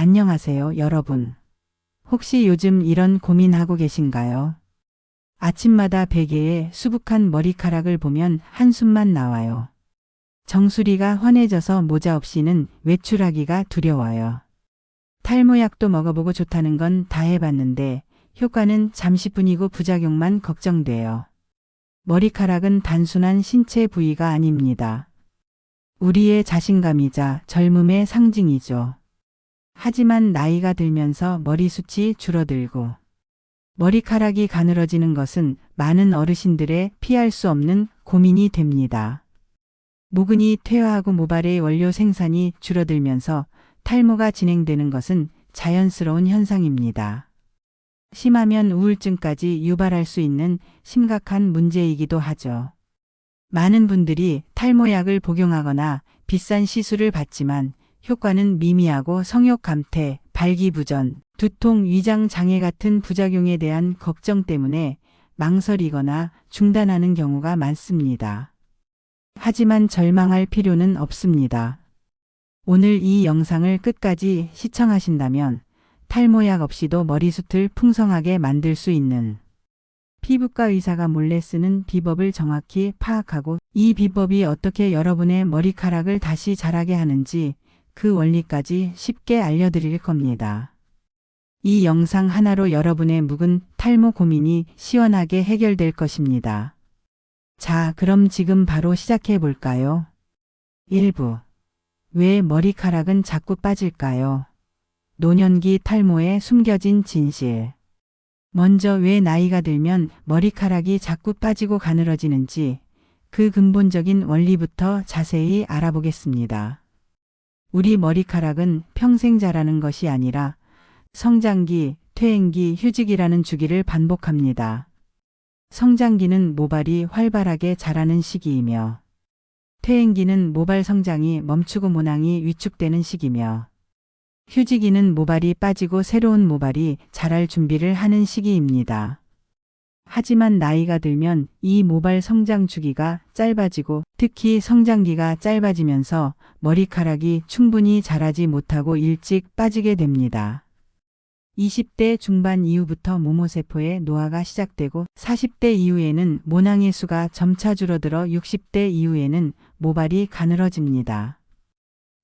안녕하세요, 여러분. 혹시 요즘 이런 고민하고 계신가요? 아침마다 베개에 수북한 머리카락을 보면 한숨만 나와요. 정수리가 환해져서 모자 없이는 외출하기가 두려워요. 탈모약도 먹어보고 좋다는 건 다 해봤는데 효과는 잠시뿐이고 부작용만 걱정돼요. 머리카락은 단순한 신체 부위가 아닙니다. 우리의 자신감이자 젊음의 상징이죠. 하지만 나이가 들면서 머리숱이 줄어들고 머리카락이 가늘어지는 것은 많은 어르신들의 피할 수 없는 고민이 됩니다. 모근이 퇴화하고 모발의 원료 생산이 줄어들면서 탈모가 진행되는 것은 자연스러운 현상입니다. 심하면 우울증까지 유발할 수 있는 심각한 문제이기도 하죠. 많은 분들이 탈모약을 복용하거나 비싼 시술을 받지만 효과는 미미하고 성욕 감퇴, 발기부전, 두통, 위장 장애 같은 부작용에 대한 걱정 때문에 망설이거나 중단하는 경우가 많습니다. 하지만 절망할 필요는 없습니다. 오늘 이 영상을 끝까지 시청하신다면 탈모약 없이도 머리숱을 풍성하게 만들 수 있는 피부과 의사가 몰래 쓰는 비법을 정확히 파악하고 이 비법이 어떻게 여러분의 머리카락을 다시 자라게 하는지 그 원리까지 쉽게 알려드릴 겁니다. 이 영상 하나로 여러분의 묵은 탈모 고민이 시원하게 해결될 것입니다. 자, 그럼 지금 바로 시작해 볼까요? 1부. 왜 머리카락은 자꾸 빠질까요? 노년기 탈모의 숨겨진 진실. 먼저 왜 나이가 들면 머리카락이 자꾸 빠지고 가늘어지는지 그 근본적인 원리부터 자세히 알아보겠습니다. 우리 머리카락은 평생 자라는 것이 아니라 성장기, 퇴행기, 휴직이라는 주기를 반복합니다. 성장기는 모발이 활발하게 자라는 시기이며 퇴행기는 모발 성장이 멈추고 모낭이 위축되는 시기며 휴지기는 모발이 빠지고 새로운 모발이 자랄 준비를 하는 시기입니다. 하지만 나이가 들면 이 모발 성장 주기가 짧아지고 특히 성장기가 짧아지면서 머리카락이 충분히 자라지 못하고 일찍 빠지게 됩니다. 20대 중반 이후부터 모모세포의 노화가 시작되고 40대 이후에는 모낭의 수가 점차 줄어들어 60대 이후에는 모발이 가늘어집니다.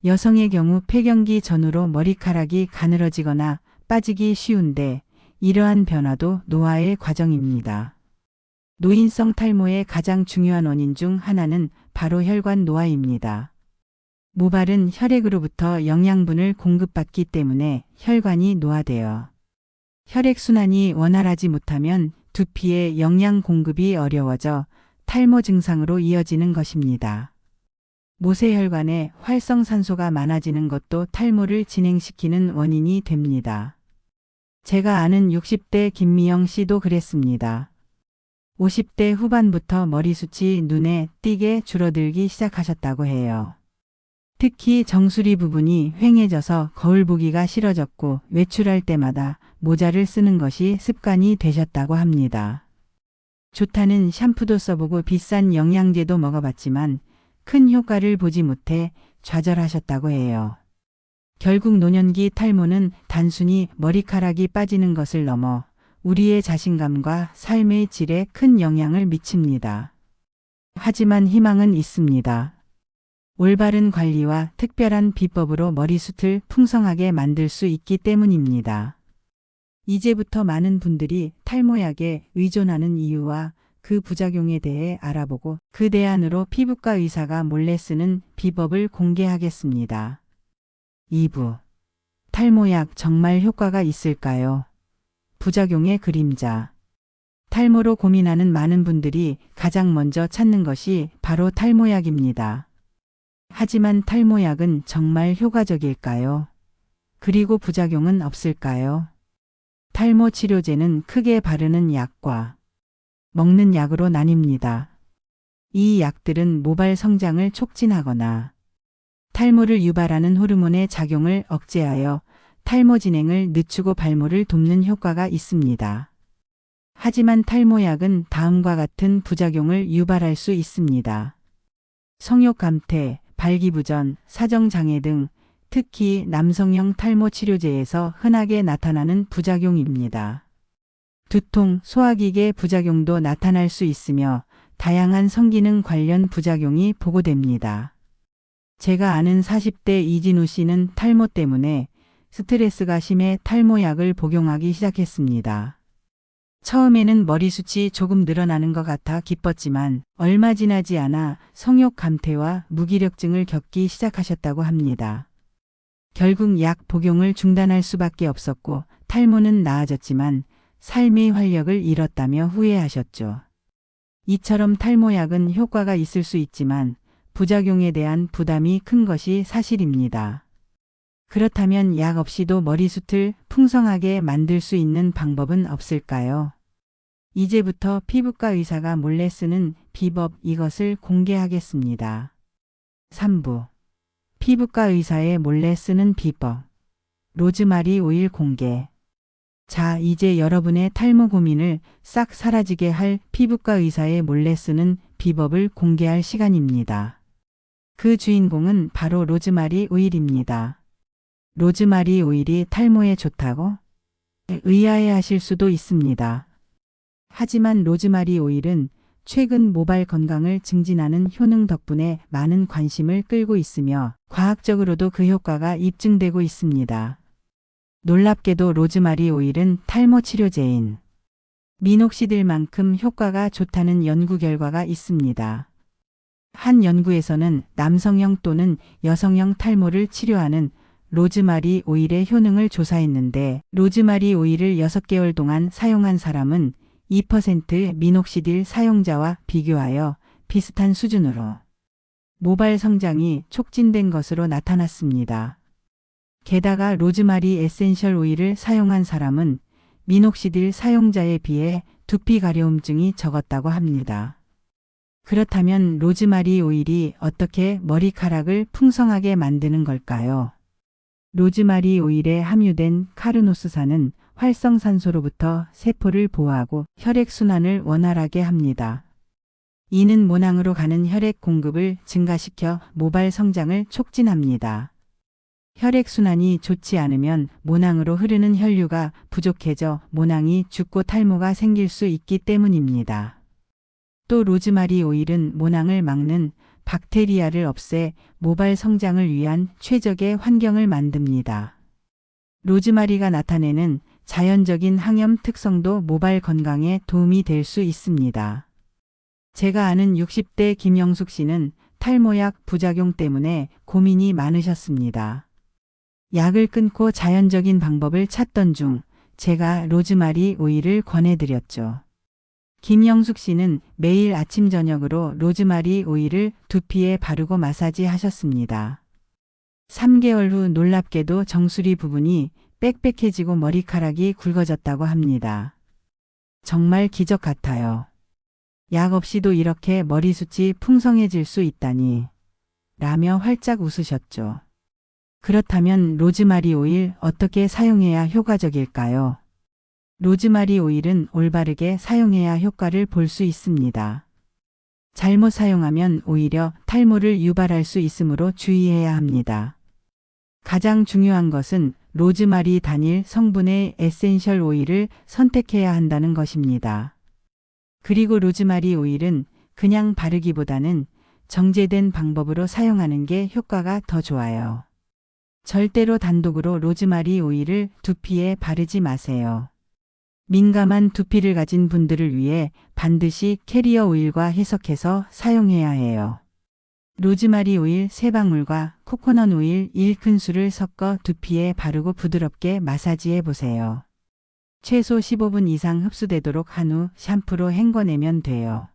여성의 경우 폐경기 전후로 머리카락이 가늘어지거나 빠지기 쉬운데 이러한 변화도 노화의 과정입니다. 노인성 탈모의 가장 중요한 원인 중 하나는 바로 혈관 노화입니다. 모발은 혈액으로부터 영양분을 공급받기 때문에 혈관이 노화되어 혈액순환이 원활하지 못하면 두피에 영양 공급이 어려워져 탈모 증상으로 이어지는 것입니다. 모세혈관에 활성산소가 많아지는 것도 탈모를 진행시키는 원인이 됩니다. 제가 아는 60대 김미영 씨도 그랬습니다. 50대 후반부터 머리숱이 눈에 띄게 줄어들기 시작하셨다고 해요. 특히 정수리 부분이 휑해져서 거울 보기가 싫어졌고 외출할 때마다 모자를 쓰는 것이 습관이 되셨다고 합니다. 좋다는 샴푸도 써보고 비싼 영양제도 먹어봤지만 큰 효과를 보지 못해 좌절하셨다고 해요. 결국 노년기 탈모는 단순히 머리카락이 빠지는 것을 넘어 우리의 자신감과 삶의 질에 큰 영향을 미칩니다. 하지만 희망은 있습니다. 올바른 관리와 특별한 비법으로 머리숱을 풍성하게 만들 수 있기 때문입니다. 이제부터 많은 분들이 탈모약에 의존하는 이유와 그 부작용에 대해 알아보고 그 대안으로 피부과 의사가 몰래 쓰는 비법을 공개하겠습니다. 2부. 탈모약 정말 효과가 있을까요? 부작용의 그림자. 탈모로 고민하는 많은 분들이 가장 먼저 찾는 것이 바로 탈모약입니다. 하지만 탈모약은 정말 효과적일까요? 그리고 부작용은 없을까요? 탈모 치료제는 크게 바르는 약과 먹는 약으로 나뉩니다. 이 약들은 모발 성장을 촉진하거나 탈모를 유발하는 호르몬의 작용을 억제하여 탈모 진행을 늦추고 발모를 돕는 효과가 있습니다. 하지만 탈모약은 다음과 같은 부작용을 유발할 수 있습니다. 성욕 감퇴, 발기부전, 사정장애 등 특히 남성형 탈모 치료제에서 흔하게 나타나는 부작용입니다. 두통, 소화기계 부작용도 나타날 수 있으며 다양한 성기능 관련 부작용이 보고됩니다. 제가 아는 40대 이진우 씨는 탈모 때문에 스트레스가 심해 탈모약을 복용하기 시작했습니다. 처음에는 머리숱이 조금 늘어나는 것 같아 기뻤지만 얼마 지나지 않아 성욕 감퇴와 무기력증을 겪기 시작하셨다고 합니다. 결국 약 복용을 중단할 수밖에 없었고 탈모는 나아졌지만 삶의 활력을 잃었다며 후회하셨죠. 이처럼 탈모약은 효과가 있을 수 있지만 부작용에 대한 부담이 큰 것이 사실입니다. 그렇다면 약 없이도 머리숱을 풍성하게 만들 수 있는 방법은 없을까요? 이제부터 피부과 의사가 몰래 쓰는 비법 이것을 공개하겠습니다. 3부 피부과 의사의 몰래 쓰는 비법 로즈마리 오일 공개. 자, 이제 여러분의 탈모 고민을 싹 사라지게 할 피부과 의사의 몰래 쓰는 비법을 공개할 시간입니다. 그 주인공은 바로 로즈마리 오일입니다. 로즈마리 오일이 탈모에 좋다고? 의아해 하실 수도 있습니다. 하지만 로즈마리 오일은 최근 모발 건강을 증진하는 효능 덕분에 많은 관심을 끌고 있으며 과학적으로도 그 효과가 입증되고 있습니다. 놀랍게도 로즈마리 오일은 탈모 치료제인 미녹시딜만큼 효과가 좋다는 연구 결과가 있습니다. 한 연구에서는 남성형 또는 여성형 탈모를 치료하는 로즈마리 오일의 효능을 조사했는데 로즈마리 오일을 6개월 동안 사용한 사람은 2% 미녹시딜 사용자와 비교하여 비슷한 수준으로 모발 성장이 촉진된 것으로 나타났습니다. 게다가 로즈마리 에센셜 오일을 사용한 사람은 미녹시딜 사용자에 비해 두피 가려움증이 적었다고 합니다. 그렇다면 로즈마리 오일이 어떻게 머리카락을 풍성하게 만드는 걸까요? 로즈마리 오일에 함유된 카르노스산은 활성산소로부터 세포를 보호하고 혈액순환을 원활하게 합니다. 이는 모낭으로 가는 혈액 공급을 증가시켜 모발 성장을 촉진합니다. 혈액순환이 좋지 않으면 모낭으로 흐르는 혈류가 부족해져 모낭이 죽고 탈모가 생길 수 있기 때문입니다. 또 로즈마리 오일은 모낭을 막는 박테리아를 없애 모발 성장을 위한 최적의 환경을 만듭니다. 로즈마리가 나타내는 자연적인 항염 특성도 모발 건강에 도움이 될 수 있습니다. 제가 아는 60대 김영숙 씨는 탈모약 부작용 때문에 고민이 많으셨습니다. 약을 끊고 자연적인 방법을 찾던 중 제가 로즈마리 오일을 권해드렸죠. 김영숙 씨는 매일 아침 저녁으로 로즈마리 오일을 두피에 바르고 마사지 하셨습니다. 3개월 후 놀랍게도 정수리 부분이 빽빽해지고 머리카락이 굵어졌다고 합니다. 정말 기적 같아요. 약 없이도 이렇게 머리숱이 풍성해질 수 있다니 라며 활짝 웃으셨죠. 그렇다면 로즈마리 오일 어떻게 사용해야 효과적일까요? 로즈마리 오일은 올바르게 사용해야 효과를 볼 수 있습니다. 잘못 사용하면 오히려 탈모를 유발할 수 있으므로 주의해야 합니다. 가장 중요한 것은 로즈마리 단일 성분의 에센셜 오일을 선택해야 한다는 것입니다. 그리고 로즈마리 오일은 그냥 바르기보다는 정제된 방법으로 사용하는 게 효과가 더 좋아요. 절대로 단독으로 로즈마리 오일을 두피에 바르지 마세요. 민감한 두피를 가진 분들을 위해 반드시 캐리어 오일과 해석해서 사용해야 해요. 로즈마리 오일 3방울과 코코넛 오일 1큰술을 섞어 두피에 바르고 부드럽게 마사지해 보세요. 최소 15분 이상 흡수되도록 한 후 샴푸로 헹궈내면 돼요.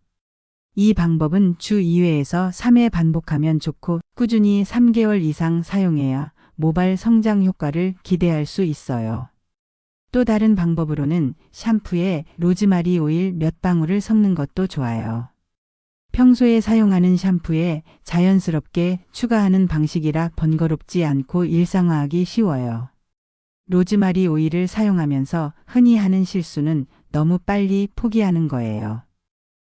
이 방법은 주 2회에서 3회 반복하면 좋고 꾸준히 3개월 이상 사용해야 모발 성장 효과를 기대할 수 있어요. 또 다른 방법으로는 샴푸에 로즈마리 오일 몇 방울을 섞는 것도 좋아요. 평소에 사용하는 샴푸에 자연스럽게 추가하는 방식이라 번거롭지 않고 일상화하기 쉬워요. 로즈마리 오일을 사용하면서 흔히 하는 실수는 너무 빨리 포기하는 거예요.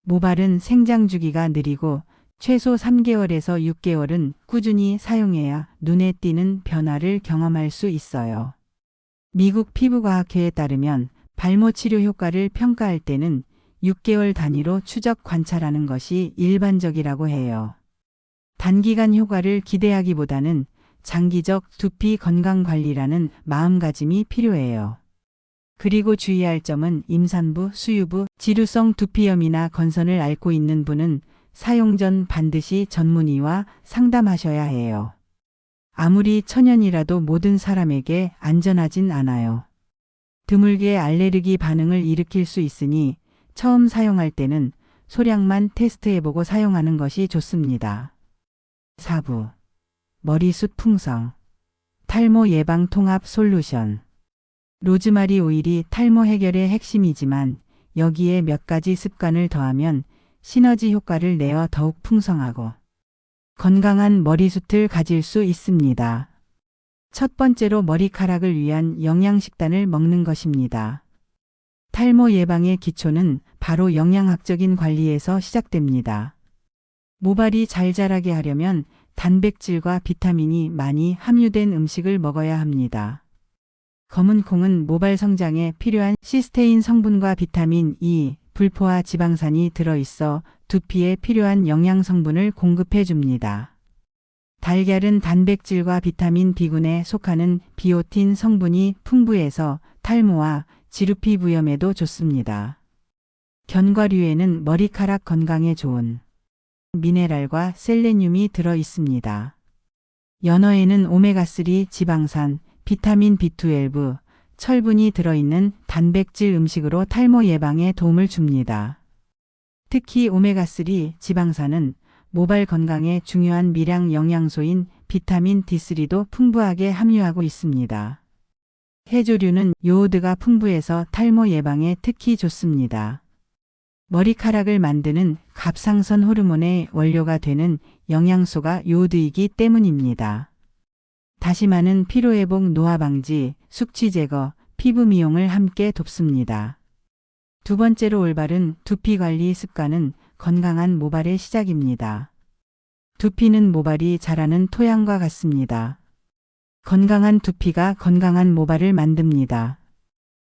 모발은 생장 주기가 느리고 최소 3개월에서 6개월은 꾸준히 사용해야 눈에 띄는 변화를 경험할 수 있어요. 미국 피부과학회에 따르면 발모 치료 효과를 평가할 때는 6개월 단위로 추적 관찰하는 것이 일반적이라고 해요. 단기간 효과를 기대하기보다는 장기적 두피 건강 관리라는 마음가짐이 필요해요. 그리고 주의할 점은 임산부, 수유부, 지루성 두피염이나 건선을 앓고 있는 분은 사용 전 반드시 전문의와 상담하셔야 해요. 아무리 천연이라도 모든 사람에게 안전하진 않아요. 드물게 알레르기 반응을 일으킬 수 있으니 처음 사용할 때는 소량만 테스트해보고 사용하는 것이 좋습니다. 4부. 머리숱 풍성. 탈모 예방 통합 솔루션. 로즈마리 오일이 탈모 해결의 핵심이지만 여기에 몇 가지 습관을 더하면 시너지 효과를 내어 더욱 풍성하고 건강한 머리숱을 가질 수 있습니다. 첫 번째로 머리카락을 위한 영양식단을 먹는 것입니다. 탈모 예방의 기초는 바로 영양학적인 관리에서 시작됩니다. 모발이 잘 자라게 하려면 단백질과 비타민이 많이 함유된 음식을 먹어야 합니다. 검은 콩은 모발 성장에 필요한 시스테인 성분과 비타민 E, 불포화 지방산이 들어있어 두피에 필요한 영양 성분을 공급해 줍니다. 달걀은 단백질과 비타민 B군에 속하는 비오틴 성분이 풍부해서 탈모와 지루피 부염에도 좋습니다. 견과류에는 머리카락 건강에 좋은 미네랄과 셀레늄이 들어 있습니다. 연어에는 오메가3 지방산, 비타민 B12, 철분이 들어있는 단백질 음식으로 탈모 예방에 도움을 줍니다. 특히 오메가3 지방산은 모발 건강에 중요한 미량 영양소인 비타민 D3도 풍부하게 함유하고 있습니다. 해조류는 요오드가 풍부해서 탈모 예방에 특히 좋습니다. 머리카락을 만드는 갑상선 호르몬의 원료가 되는 영양소가 요오드이기 때문입니다. 다시마는 피로회복, 노화 방지, 숙취 제거, 피부 미용을 함께 돕습니다. 두 번째로 올바른 두피 관리 습관은 건강한 모발의 시작입니다. 두피는 모발이 자라는 토양과 같습니다. 건강한 두피가 건강한 모발을 만듭니다.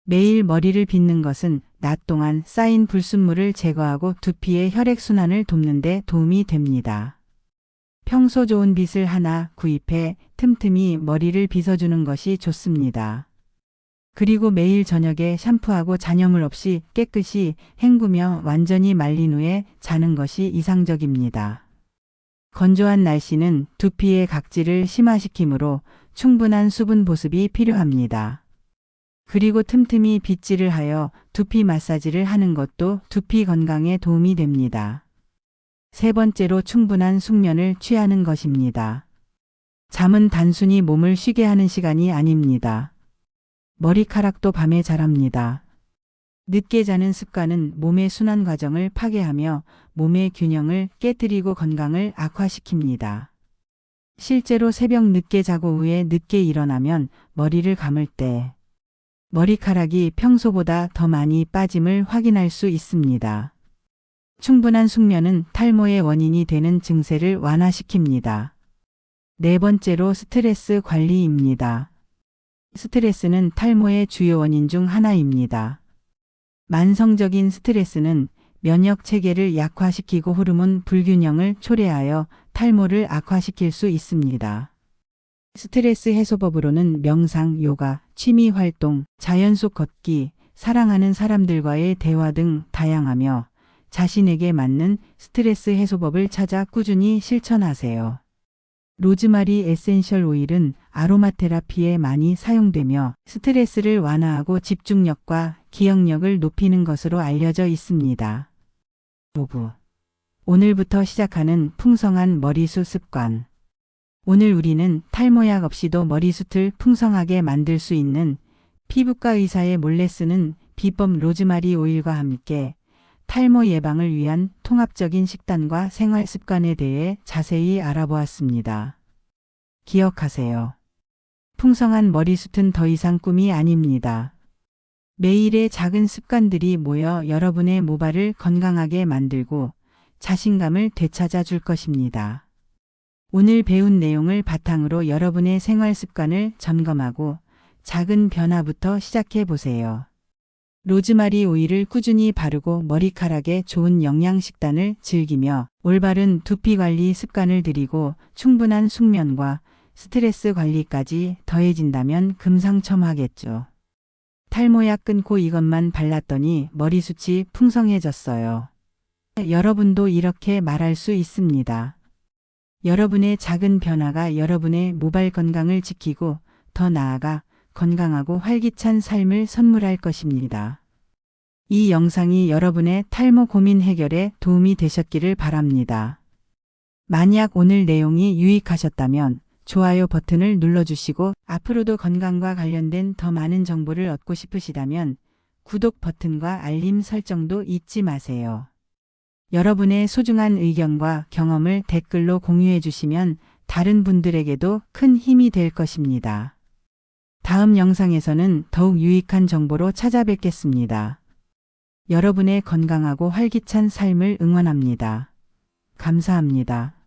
매일 머리를 빗는 것은 낮 동안 쌓인 불순물을 제거하고 두피의 혈액순환을 돕는 데 도움이 됩니다. 평소 좋은 빗을 하나 구입해 틈틈이 머리를 빗어주는 것이 좋습니다. 그리고 매일 저녁에 샴푸하고 잔여물 없이 깨끗이 헹구며 완전히 말린 후에 자는 것이 이상적입니다. 건조한 날씨는 두피의 각질을 심화시키므로 충분한 수분 보습이 필요합니다. 그리고 틈틈이 빗질을 하여 두피 마사지를 하는 것도 두피 건강에 도움이 됩니다. 세 번째로 충분한 숙면을 취하는 것입니다. 잠은 단순히 몸을 쉬게 하는 시간이 아닙니다. 머리카락도 밤에 자랍니다. 늦게 자는 습관은 몸의 순환 과정을 파괴하며 몸의 균형을 깨뜨리고 건강을 악화시킵니다. 실제로 새벽 늦게 자고 후에 늦게 일어나면 머리를 감을 때 머리카락이 평소보다 더 많이 빠짐을 확인할 수 있습니다. 충분한 숙면은 탈모의 원인이 되는 증세를 완화시킵니다. 네 번째로 스트레스 관리입니다. 스트레스는 탈모의 주요 원인 중 하나입니다. 만성적인 스트레스는 면역 체계를 약화시키고 호르몬 불균형을 초래하여 탈모를 악화시킬 수 있습니다. 스트레스 해소법으로는 명상, 요가, 취미 활동, 자연 속 걷기, 사랑하는 사람들과의 대화 등 다양하며 자신에게 맞는 스트레스 해소법을 찾아 꾸준히 실천하세요. 로즈마리 에센셜 오일은 아로마 테라피에 많이 사용되며 스트레스를 완화하고 집중력과 기억력을 높이는 것으로 알려져 있습니다. 5부. 오늘부터 시작하는 풍성한 머리숱 습관. 오늘 우리는 탈모약 없이도 머리숱을 풍성하게 만들 수 있는 피부과 의사의 몰래 쓰는 비법 로즈마리 오일과 함께 탈모 예방을 위한 통합적인 식단과 생활 습관에 대해 자세히 알아보았습니다. 기억하세요. 풍성한 머리숱은 더 이상 꿈이 아닙니다. 매일의 작은 습관들이 모여 여러분의 모발을 건강하게 만들고 자신감을 되찾아 줄 것입니다. 오늘 배운 내용을 바탕으로 여러분의 생활 습관을 점검하고 작은 변화부터 시작해 보세요. 로즈마리 오일을 꾸준히 바르고 머리카락에 좋은 영양 식단을 즐기며 올바른 두피 관리 습관을 들이고 충분한 숙면과 스트레스 관리까지 더해진다면 금상첨화겠죠. 탈모약 끊고 이것만 발랐더니 머리숱이 풍성해졌어요. 여러분도 이렇게 말할 수 있습니다. 여러분의 작은 변화가 여러분의 모발 건강을 지키고 더 나아가 건강하고 활기찬 삶을 선물할 것입니다. 이 영상이 여러분의 탈모 고민 해결에 도움이 되셨기를 바랍니다. 만약 오늘 내용이 유익하셨다면 좋아요 버튼을 눌러주시고 앞으로도 건강과 관련된 더 많은 정보를 얻고 싶으시다면 구독 버튼과 알림 설정도 잊지 마세요. 여러분의 소중한 의견과 경험을 댓글로 공유해 주시면 다른 분들에게도 큰 힘이 될 것입니다. 다음 영상에서는 더욱 유익한 정보로 찾아뵙겠습니다. 여러분의 건강하고 활기찬 삶을 응원합니다. 감사합니다.